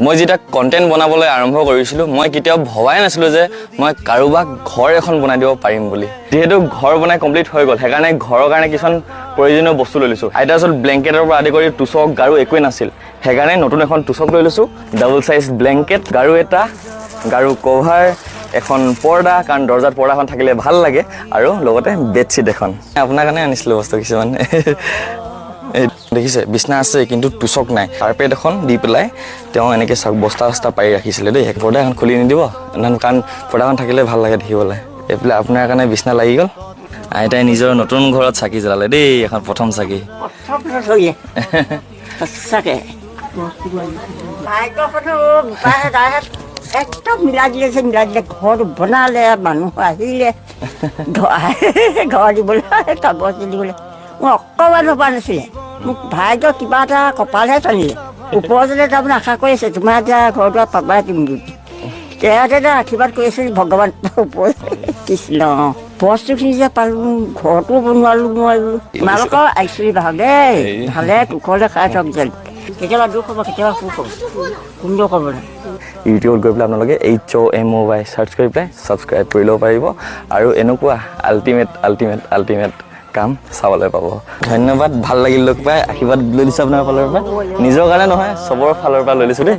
মই যেতিয়া কন্টেন্ট বনাবলৈ আৰম্ভ কৰিছিলো মই কেতিয়াও ভবাই নাছিলো যে মই কাৰোবাক ঘৰ এখন বনাই দিব পাৰিম বুলি যেহেতু ঘৰ বনাই কমপ্লিট হৈ গ'ল সেইকাৰণে ঘৰৰ কাৰণে কিছুমান প্ৰয়োজনীয় বস্তু লৈ লৈছো আইতা আসল ব্লেংকেটৰ পৰা আদি কৰি টুচক গাৰু একোৱে নাছিল সেইকাৰণে নতুন এখন টুচক লৈ লৈছো ডাবল সাইজ ব্লেংকেট গাৰু এটা গাৰু কভাৰ এখন পৰ্দা কাৰণ দৰ্জাত পৰ্দাখন থাকিলে ভাল লাগে আৰু লগতে বেডশিট এখন আপোনাৰ কাৰণে আনিছিলো বস্তু কিছুমান দেখিছে বিছনা আছে কিন্তু টুচক নাই কাৰ্পেট এখন দি পেলাই তেওঁ এনেকে বস্তা বস্তা পাৰি ৰাখিছিলে দেই পৰ্দা এখন খুলি নিদিব কাৰণ পৰ্দাখন থাকিলে ভাল লাগে দেখিবলৈ এইফালে আপোনাৰ কাৰণে বিছনা লাগি গ'ল আইতাই নিজৰ নতুন ঘৰত চাকি জ্বলালে দেই এখন প্ৰথম চাকি একদম মিলাই দিলে ঘৰ বনালে মানুহ আহিলে ঘৰ দিবলৈ কাগজ দিবলৈ মই অকণমান ভবা নাছিলে মোক ভাগ্য কিবা এটা কপালহে টানিলে ওপৰতে তাৰমানে আশা কৰি আছে তোমাৰ এতিয়া ঘৰ দুৱাৰ পাবাই তুমি তেওঁতে আশীৰ্বাদ কৰি আছিল ভগৱান ওপৰত কৃষ্ণ বস্তুখিনি যে পালোঁ ঘৰটো বনোৱালোঁ নোৱাৰিলোঁ তোমালোকৰ আইচৰি ভাল দেই ভালে কুকৰলৈ খাই থক যেন কেতিয়াবা দুখ হ'ব কেতিয়াবা সুখ হ'ব সুন্দৰ হ'ব নাই ইউটিউবত গৈ পেলাই আপোনালোকে HOMOY চাৰ্চ কৰি পেলাই ছাবস্ক্ৰাইব কৰি ল'ব পাৰিব আৰু এনেকুৱা আল্টিমেট কাম চাবলৈ পাব ধন্যবাদ ভাল লাগিল লগ পাই আশীৰ্বাদ লৈ দিছোঁ আপোনাৰ ফালৰ পৰা নিজৰ কাৰণে নহয় চবৰ ফালৰ পৰা লৈ লৈছোঁ দেই